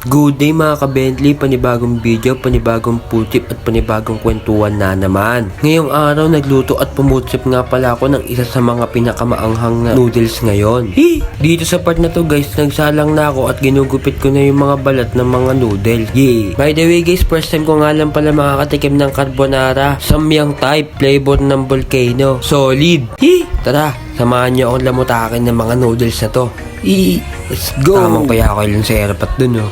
Good day mga ka-Bentley, panibagong video, panibagong food tip at panibagong kwentuhan na naman. Ngayong araw nagluto at pumutsip nga pala ako ng isa sa mga pinakamaanghang na noodles ngayon. Dito sa part na to guys, nagsalang na ako at ginugupit ko na yung mga balat ng mga noodles. By the way guys, first time ko nga lang pala makakatikim ng carbonara. Samyang type, flavor ng volcano. Solid! Tara, samahan niyo akong lamutakin ng mga noodles na to. Let's go! Tamang kaya ako lang sa airpat dun, oh.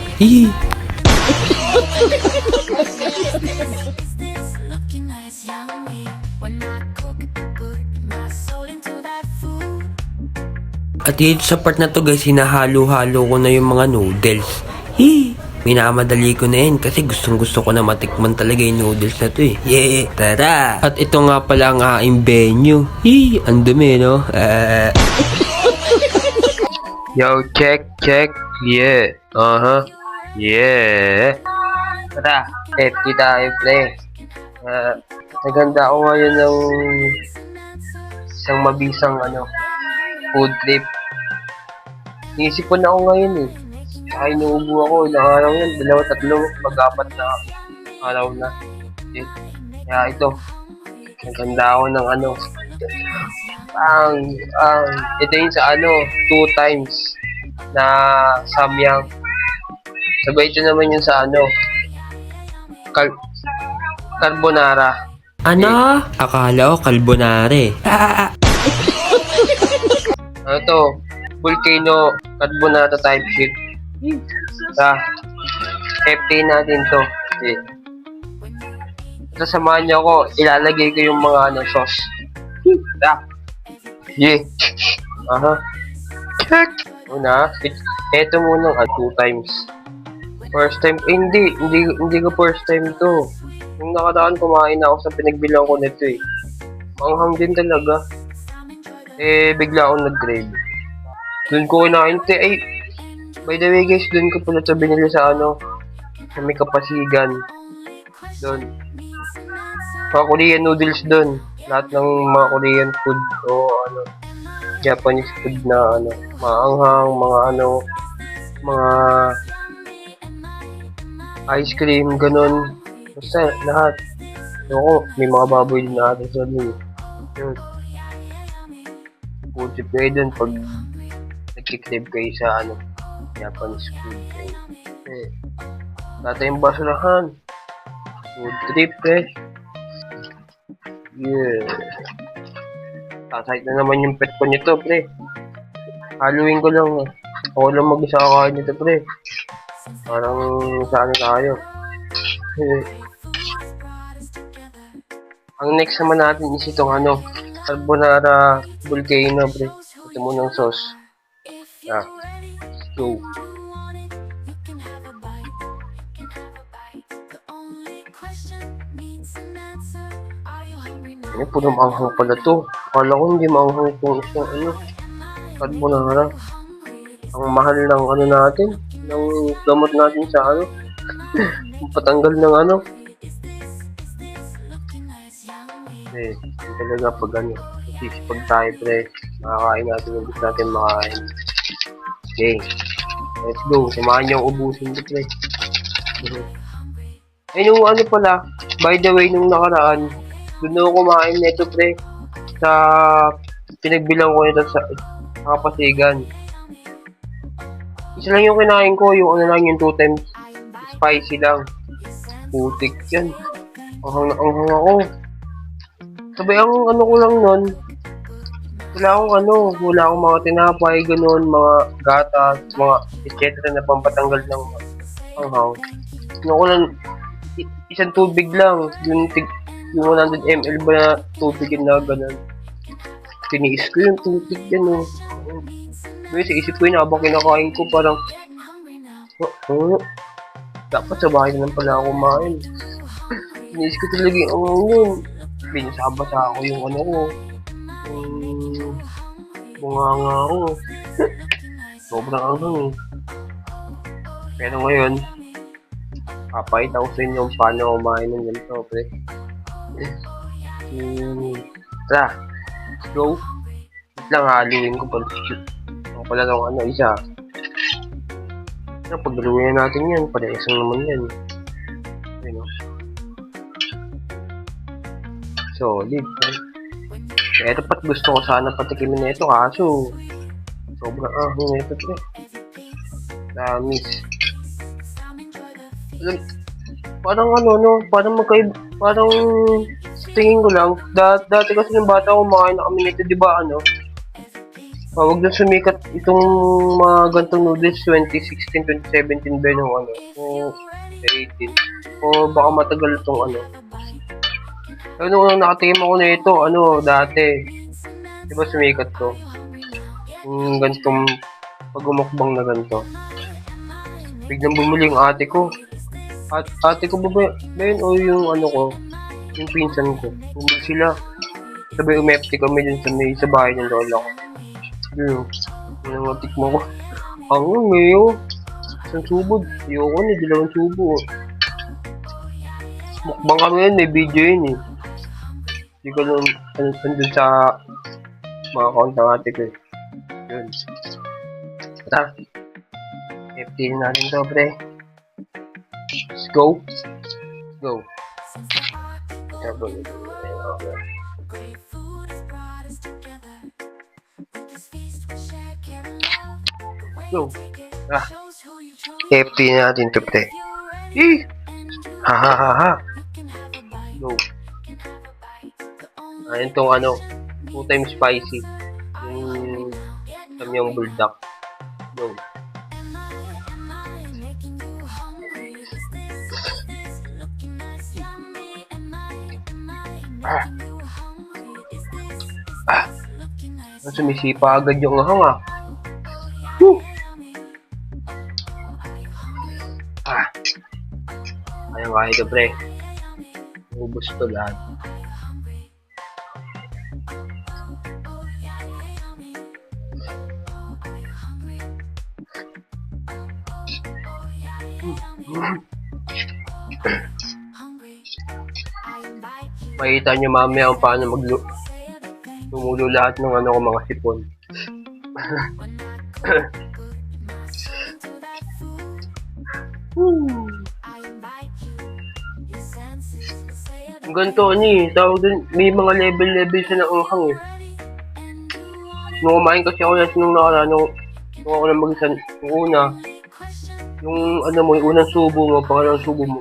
At dito sa part na to guys, hinahalo-halo ko na yung mga noodles. Minamadali ko na yun kasi gustong gusto ko na matikman talaga yung noodles na to eh. Tara! At ito nga pala ang aking venue. Ang dumi, no? Yo, check. Yeah. Yeah. Tara, FT tayo, pre. Naganda ako ngayon ng isang mabisang food trip. Iisipon ako ngayon eh. Saka inuubo ako, ilang araw yan, 2-3, mag-apat na araw na. Kaya ito, naganda ako ng ito yung sa 2 times na samyang. Sabay ito naman yung sa carbonara. Akala ko carbonare. To? Volcano carbonara type shit. FT natin to. Sasamahan niyo ako, ilalagay ko yung mga sauce. Check. Una, ito muna 2 times. First time, hindi ko first time to. Nung nakaraan kumain ako sa pinagbilang ko nito eh. Manghang din talaga. Bigla akong nag-crave. Doon ko kinain by the way guys, doon ko pala sa binili sa sa may Kapasigan. Doon. Mga Korean noodles doon. Lahat ng mga Korean food o Japanese food na maanghang, mga ice cream, ganun. Basta lahat. May mga baboy din natin sa doon. Yun. Food trip kayo dun pag nagkikrib kayo sa Japanese food kayo. Tayong basurahan. Food trip Yeah. Sasahit na naman yung pet ko nito, pre. Haluin ko lang. Ako lang mag-isa kakain nito, pre. Parang saan tayo. Ang next naman natin is itong carbonara volcano, pre. Ito muna ng sauce. Let's go. Puro maanghang pala to. Akala ko hindi maanghang itong isang carbonara. Ang mahal ng natin, ng gamot natin sa patanggal ng talaga pag sisipag tayo, pre. Makakain natin yung gusto natin makain. Okay, let's go. Samahan niyo ubusin ito, pre. Nung pala, by the way, nung nakaraan, doon ako kumain nito, pre, sa pinagbilang ko nito sa Kapasigan. Isa lang yung kinain ko, yung yung 2 times spicy lang. Putik yan. Anghang ako. Sabay ang ko lang nun, wala akong mga tinapay, ganun, mga gatas, mga etc. na pampatanggal ng anghang. Ko lang, isang tubig lang, yung 100 ml ba na tubig na gano'n. Tiniis ko yung tubig yan Sa isip ko yun, habang kinakain ko parang dapat sa bahay na lang pala ako kumain. Tiniis ko talaga yung binasabasa ako yung ko. Bunganga ako. Sobrang anghang Pero ngayon, papakita ko sa inyo paano kumain ng ganito, pre. Tara, let's go. Wait lang, haluin ko pala. Ako pala ng isa. Pagdaluyan natin yan, parehasang naman yan. Ayun o. Solid. Kaya dapat gusto ko sana patikimin na ito, kaso sobrang ahong na ito, pre. Lamis. Parang ano, no? Parang parang tingin ko lang, dati kasi ng bata ko, makain na kami nito, di ba, ano? Wag na sumikat itong mga gantong noodles 2016, 2017 ba yung ano? O 18. O baka matagal itong ano. Ano nung nakatikim ako na ito, ano, dati. Di ba sumikat to? Yung gantong pag-umukbang na ganito. Biglang bumili yung ate ko. Ate ko ba yun? O yung ano ko? Yung pinsan ko. Bumili sila. Sabi umepti kami dun sa bahay ng lola ko. Yun. Yung mga tikmo ko. Ang ngayon. Isang subod. Ayoko na, dalawang subo. Mukbang kami yun, may video yun eh. Hindi ko nun, andun sa mga account ng ate ko eh. Yun. Tara. FT natin to, pre. Let's go. Let's go. Go. FT natin to, pre. Ha ha ha ha. Go. Ayun tong ano, 2 times spicy. Yung samyang bulldog. Go. Sumisipa agad yung ahang ah. Woo! Ayun kaya ka pre. Ubus to lahat. Makita nyo mamaya kung paano tumulo lahat ng ano ko mga sipon. Ang ganito ni, tawag dun, may mga level siya ng anghang eh. Nung kumain kasi ako nung nakaraan, nung ako na mag-isan, yung una, yung ano mo, yung unang subo mo, pangalang subo mo,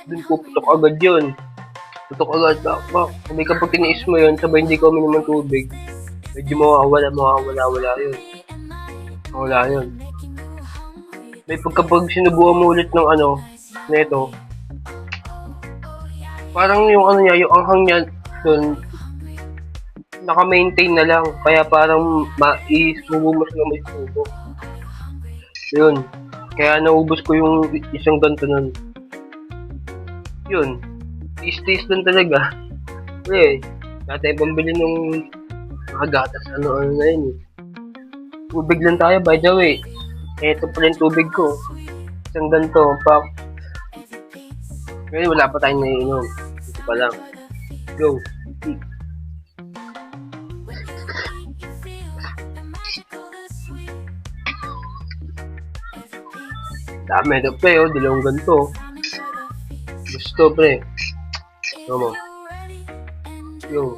dun ko putok agad yun. Putok agad, may kapag tiniis mo yun, sabay hindi ka uminom ng tubig, medyo mawawala yun. Wala yun. May pagkapag sinubuhan mo ulit ng ano, na ito, parang yung ano niya, yung anghang niya dun, naka-maintain na lang, kaya parang isubo mo siya may subo. Yun. Kaya naubos ko yung isang ganito nun. Yun. Taste lang talaga. Eh, dati pambili nung nakagatas, ano na yun eh. Tubig lang tayo, by the way. Ito pala yung tubig ko. Isang ganito, pak. Ngayon wala pa tayong naiinom. Ito pa lang. Go. Dami ito pre, oh, dalawang ganito. Gusto pre. Tama. Yo.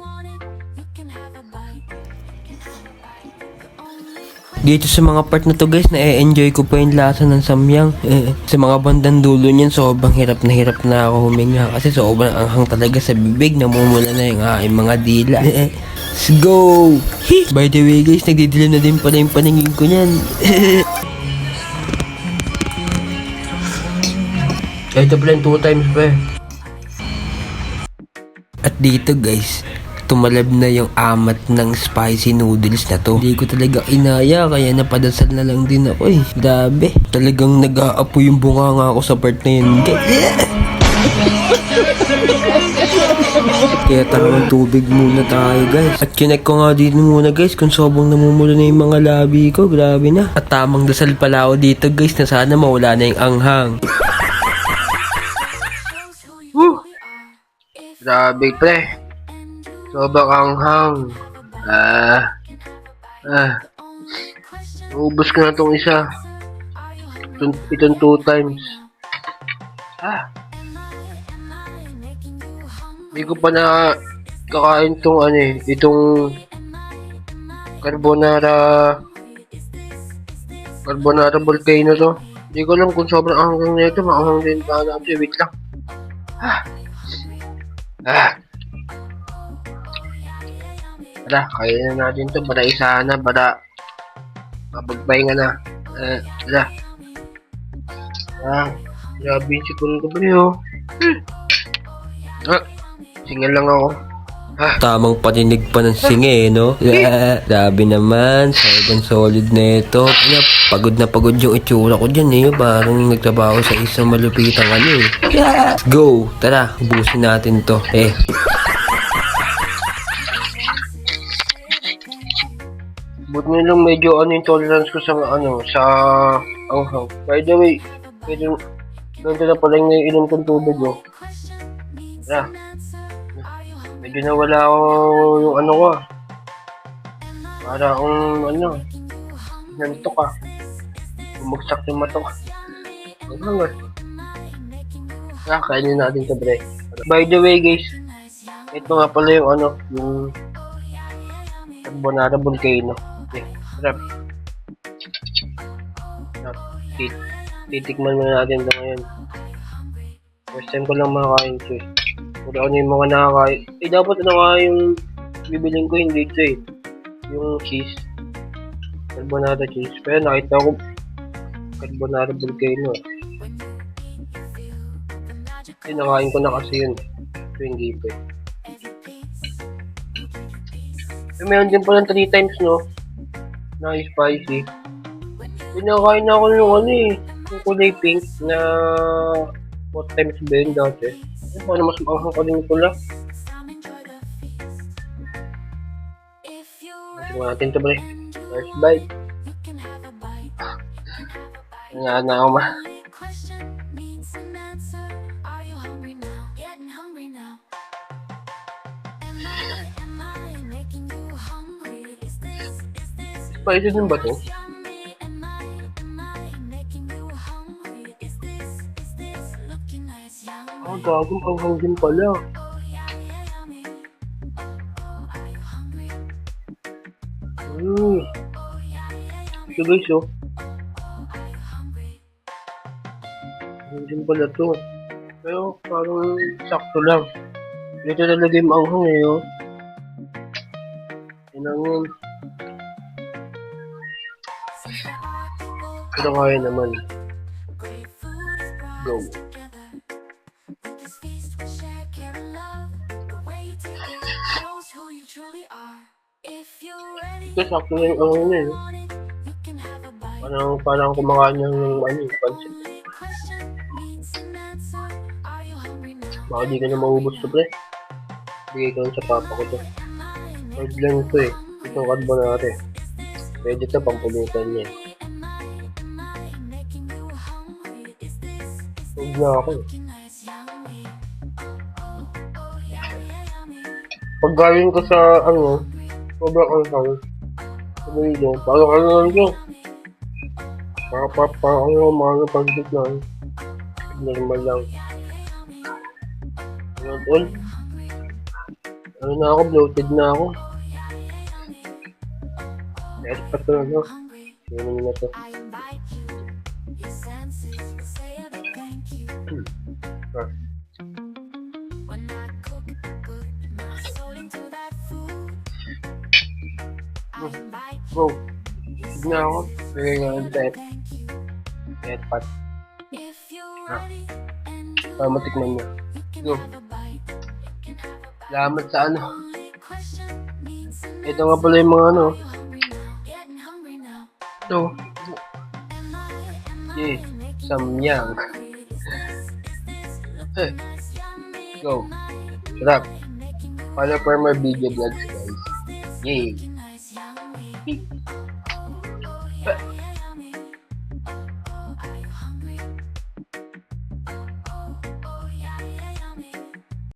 Dito sa mga part na to guys, na-enjoy ko pa yung lasa ng samyang. Sa mga bandang dulo niyan, sobrang hirap na ako huminga. Kasi sobrang anghang talaga sa bibig, namumula na yung aking mga dila. Let's go! By the way guys, nagdidilim na din pala yung paningin ko niyan. Ito pala yung 2 times pre. At dito guys, tumalab na yung amat ng spicy noodles na to. Hindi ko talaga inaya, kaya napadasal na lang din ako eh. Grabe, talagang nag-aapoy yung bunganga ako sa part na yun. Kaya tarang tubig muna tayo guys. At kinek ko nga dito muna guys kung sobrang namumulo na yung mga labi ko. Grabe na. At tamang dasal pala ako dito guys na sana mawala na yung anghang. Woo! Grabe pre. Sobrang anghang. Ubus ko na tong isa. Itong 2 times. Hindi ko pa na kakain tong ano eh. Itong Carbonara volcano to. Hindi ko alam kung sobrang anghang na ito. Maanghang din pa natin. Wait lang. Tara, kainin na natin to para isa na, para mapagpahinga na. Tara. Grabe yung sipon ko pa niyo. Singal lang ako. Tamang patinig pa ng singe, no? Grabe naman, solid na ito. Pagod na pagod yung itsura ko dyan, eh. Parang nagtrabaho sa isang malupitang ano, eh. Let's go! Tara, ubusin natin to. But ngayon lang medyo yung tolerance ko sa anghang. By the way, ganito na pala yung inom kong tubig, oh. Tara. Medyo nawala ako yung ano ko. Para akong nantok ah. Bumagsak yung mata ko. Anghang ah. Kainin natin ito, bre. By the way, guys, ito nga pala yung yung Carbonara volcano. Okay, sarap. Titikman muna natin ito ngayon. First time ko lang makakain ito, eh. Puro ano yung mga nakakain. Dapat yung bibiling ko, hindi ito, eh. Yung cheese. Carbonara cheese. Pero nakita ko Carbonara volcano. Nakain ko na kasi yun. Ito hindi pa, eh. Meron din pala 3 times, no? Na spicy. Pinakain na ako yung yung kulay pink na 4 times ba yun dati. Paano mas maanghang ka din ito lang? Tingnan natin ito, pre. First bite. Nga na ako Spicy din ba ito? Gagong anghang din pala. Ito guys, oh. Anghang din pala ito. Pero parang sakto lang. Ito talaga yung anghang, eh, oh. Inangin. Pero kaya naman. Go. Ito sakto na yung anghang niya, eh. Parang kumakain niya ng pansit. Baka di ka na maubos ito, pre. Bigay ko lang sa papa ko ito. Hard lang ito, eh. Itong carbonara, eh. Pwede ito pampulutan niya. Huwag na ako, eh. Pag galing ko sa sobrang anghang. Sabi nyo, parang lang ito. Parang mga pansit na. Normal lang. Not all. Na ako, bloated na ako. Yes, pa ito na. Sino na ito? Bro, sige na ako. Sige nga ang Tetpat. Para matikman mo. Go. Salamat sa Ito nga pala yung mga Ito. Yeah. Samyang. Go. Sarap. Follow for more video vlogs, guys. Yay.